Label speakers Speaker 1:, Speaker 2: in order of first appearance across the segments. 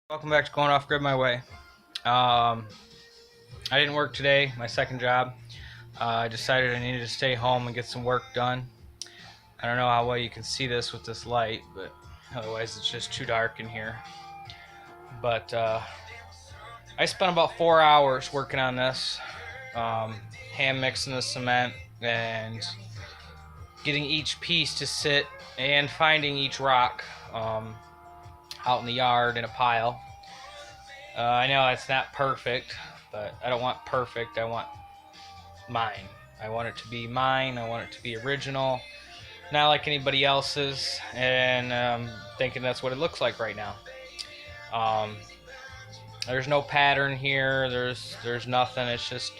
Speaker 1: Welcome back to Going Off Grid My Way. I didn't work today, my second job. I decided I needed to stay home and get some work done. I don't know how well you can see this with this light, but otherwise it's just too dark in here. But I spent about 4 hours working on this, hand mixing the cement and getting each piece to sit and finding each rock out in the yard in a pile. I know it's not perfect, but I don't want perfect. I want mine. I want it to be mine. I want it to be original, not like anybody else's. And thinking that's what it looks like right now. Um, there's no pattern here. There's nothing. It's just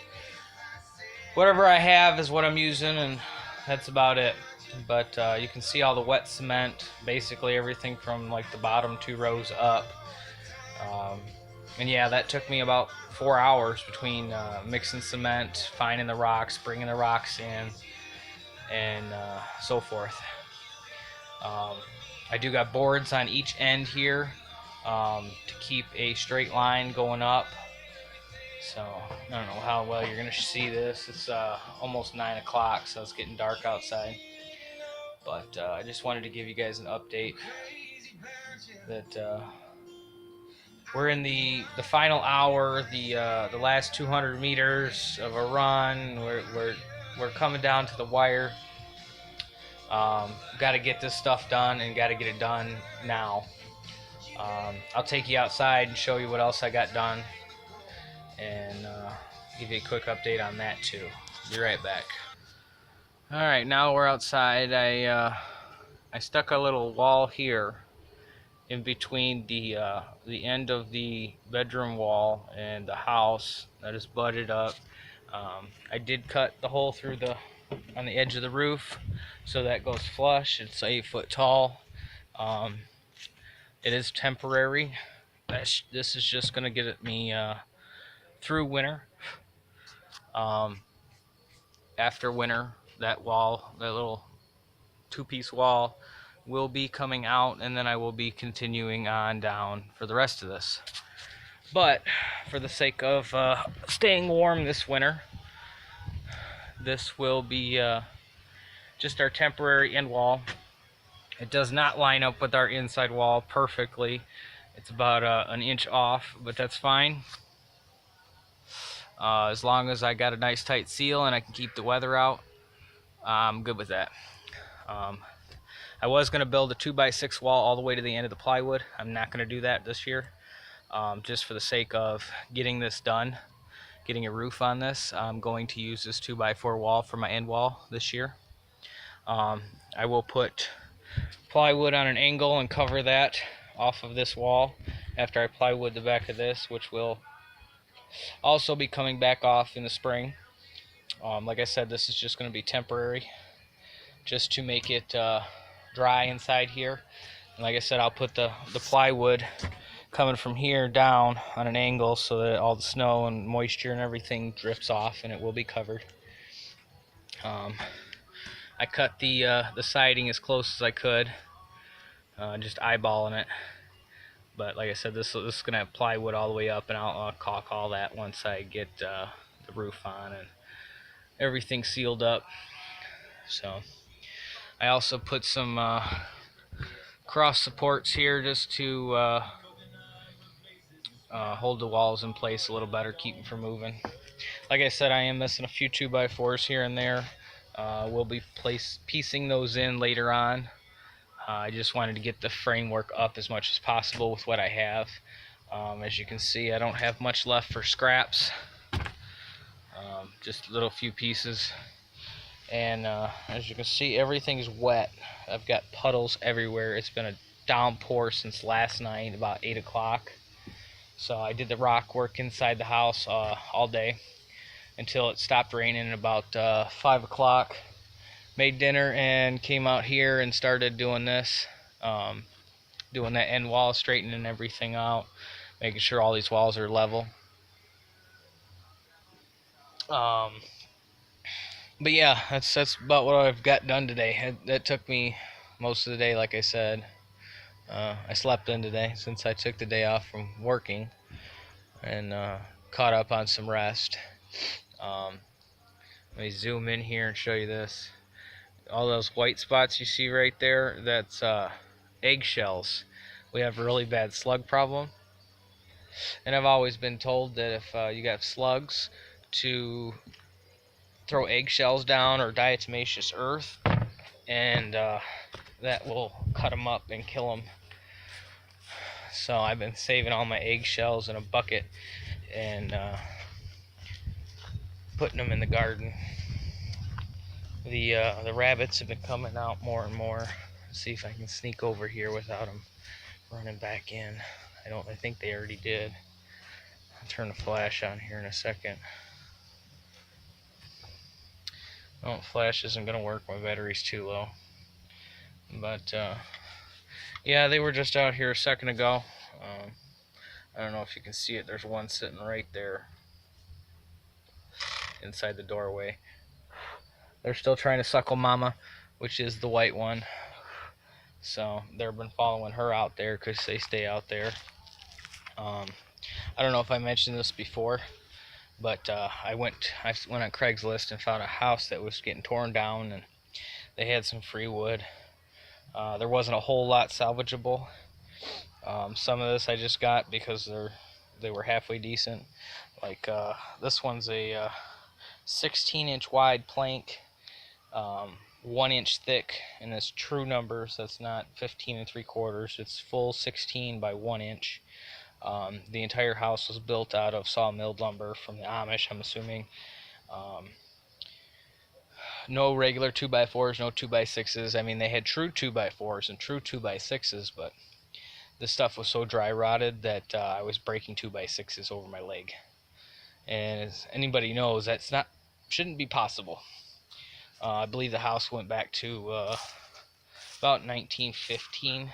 Speaker 1: whatever I have is what I'm using, and that's about it. But you can see all the wet cement, basically everything from like the bottom 2 rows up. And yeah, that took me about 4 hours between mixing cement, finding the rocks, bringing the rocks in, and so forth. I do got boards on each end here to keep a straight line going up. So I don't know how well you're going to see this. It's almost 9 o'clock, so it's getting dark outside. But I just wanted to give you guys an update that we're in the final hour, the last 200 meters of a run. We're coming down to the wire. Got to get this stuff done and got to get it done now. I'll take you outside and show you what else I got done, and give you a quick update on that too. Be right back. All right, now we're outside. I stuck a little wall here in between the end of the bedroom wall and the house that is butted up. I did cut the hole through on the edge of the roof, so that goes flush. It's 8 foot tall. It is temporary. This is just gonna get me through winter. After winter, that little two-piece wall will be coming out, and then I will be continuing on down for the rest of this. But for the sake of staying warm this winter, this will be just our temporary end wall. It does not line up with our inside wall perfectly. It's about an inch off, but that's fine. As long as I got a nice tight seal and I can keep the weather out, I'm good with that. I was going to build a 2x6 wall all the way to the end of the plywood. I'm not going to do that this year, just for the sake of getting this done, getting a roof on this. I'm going to use this 2x4 wall for my end wall this year. I will put plywood on an angle and cover that off of this wall after I plywood the back of this, which will also be coming back off in the spring. Like I said, this is just going to be temporary, just to make it dry inside here. And like I said, I'll put the plywood coming from here down on an angle so that all the snow and moisture and everything drifts off, and it will be covered. I cut the siding as close as I could, just eyeballing it. But like I said, this is going to have plywood all the way up, and I'll caulk all that once I get the roof on and everything sealed up. So I also put some cross supports here just to hold the walls in place a little better, keep them from moving. Like I said, I am missing a few 2x4s here and there. We'll be piecing those in later on. I just wanted to get the framework up as much as possible with what I have. As you can see, I don't have much left for scraps. Just a little few pieces. And as you can see, everything's wet. I've got puddles everywhere. It's been a downpour since last night, about 8 o'clock. So I did the rock work inside the house all day until it stopped raining at about 5 o'clock. Made dinner and came out here and started doing this, doing that end wall, straightening everything out, making sure all these walls are level. But yeah, that's about what I've got done today. That took me most of the day, like I said. I slept in today since I took the day off from working and caught up on some rest. Um, Let me zoom in here and show you this. All those white spots you see right there, that's eggshells. We have a really bad slug problem, and I've always been told that if you got slugs, to throw eggshells down or diatomaceous earth, and that will cut them up and kill them. So I've been saving all my eggshells in a bucket and putting them in the garden. The rabbits have been coming out more and more. Let's see if I can sneak over here without them running back in. I think they already did. I'll turn the flash on here in a second. Oh, flash isn't gonna work. My battery's too low. But yeah, they were just out here a second ago. I don't know if you can see it. There's one sitting right there inside the doorway. They're still trying to suckle Mama, which is the white one. So they've been following her out there because they stay out there. I don't know if I mentioned this before, but I went on Craigslist and found a house that was getting torn down, and they had some free wood. There wasn't a whole lot salvageable. Some of this I just got because they were halfway decent. Like this one's a 16-inch wide plank, 1 inch thick, and it's true numbers. That's not 15 3/4. It's full 16 by 1 inch. The entire house was built out of sawmilled lumber from the Amish, I'm assuming. No regular 2x4s, no 2x6s. I mean, they had true 2x4s and true 2x6s, but this stuff was so dry rotted that I was breaking 2x6s over my leg. And as anybody knows, shouldn't be possible. I believe the house went back to about 1915,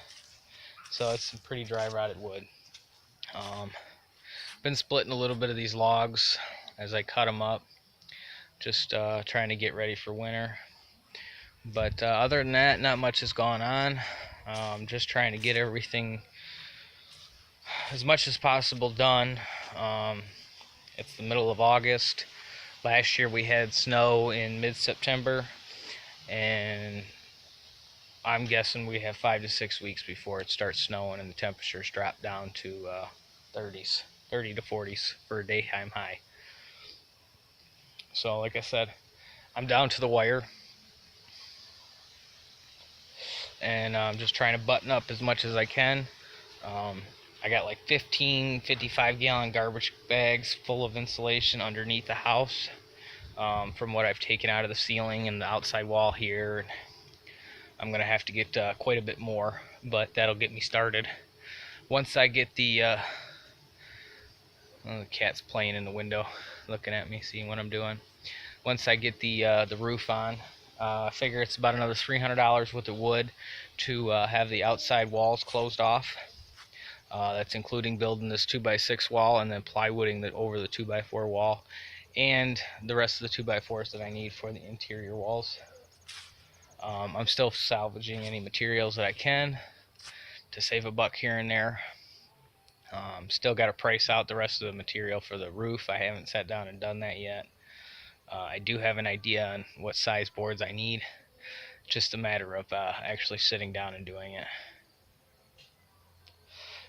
Speaker 1: so it's some pretty dry rotted wood. Been splitting a little bit of these logs as I cut them up, just trying to get ready for winter. But other than that, not much has gone on. Just trying to get everything as much as possible done. It's the middle of August. Last year we had snow in mid-September, and I'm guessing we have 5 to 6 weeks before it starts snowing and the temperatures drop down to 30 to 40s for a daytime high. So like I said, I'm down to the wire, and I'm just trying to button up as much as I can. I got like 15 55-gallon garbage bags full of insulation underneath the house, from what I've taken out of the ceiling and the outside wall here. I'm gonna have to get quite a bit more, but that'll get me started. Once I get the cat's playing in the window, looking at me, seeing what I'm doing. Once I get the roof on, I figure it's about another $300 worth of wood to have the outside walls closed off. That's including building this 2x6 wall and then plywooding over the 2x4 wall and the rest of the 2x4s that I need for the interior walls. I'm still salvaging any materials that I can to save a buck here and there. Still got to price out the rest of the material for the roof. I haven't sat down and done that yet. I do have an idea on what size boards I need. Just a matter of actually sitting down and doing it.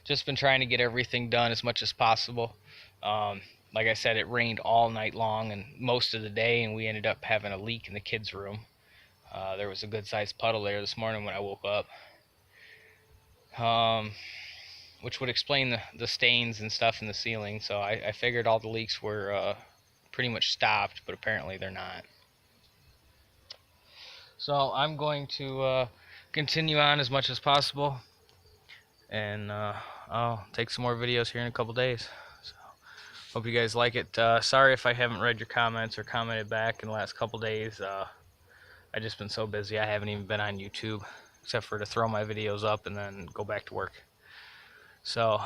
Speaker 1: Just been trying to get everything done as much as possible. Like I said, it rained all night long and most of the day, and we ended up having a leak in the kids' room. There was a good-sized puddle there this morning when I woke up, which would explain the stains and stuff in the ceiling. So I figured all the leaks were pretty much stopped, but apparently they're not. So I'm going to continue on as much as possible, and I'll take some more videos here in a couple days. So hope you guys like it. Sorry if I haven't read your comments or commented back in the last couple days. I've just been so busy I haven't even been on YouTube except for to throw my videos up and then go back to work. So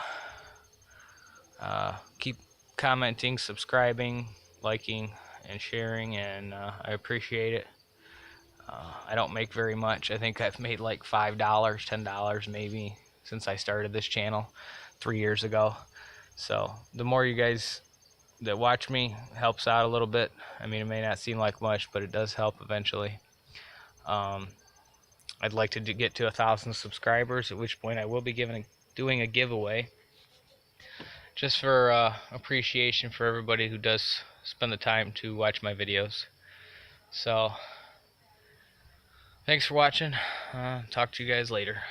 Speaker 1: keep commenting, subscribing, liking, and sharing, and I appreciate it. I don't make very much. I think I've made like $5, $10 maybe since I started this channel 3 years ago. So the more you guys that watch me helps out a little bit. I mean, it may not seem like much, but it does help eventually. I'd like to get to 1,000 subscribers, at which point I will be doing a giveaway, just for appreciation for everybody who does spend the time to watch my videos. So thanks for watching. Talk to you guys later.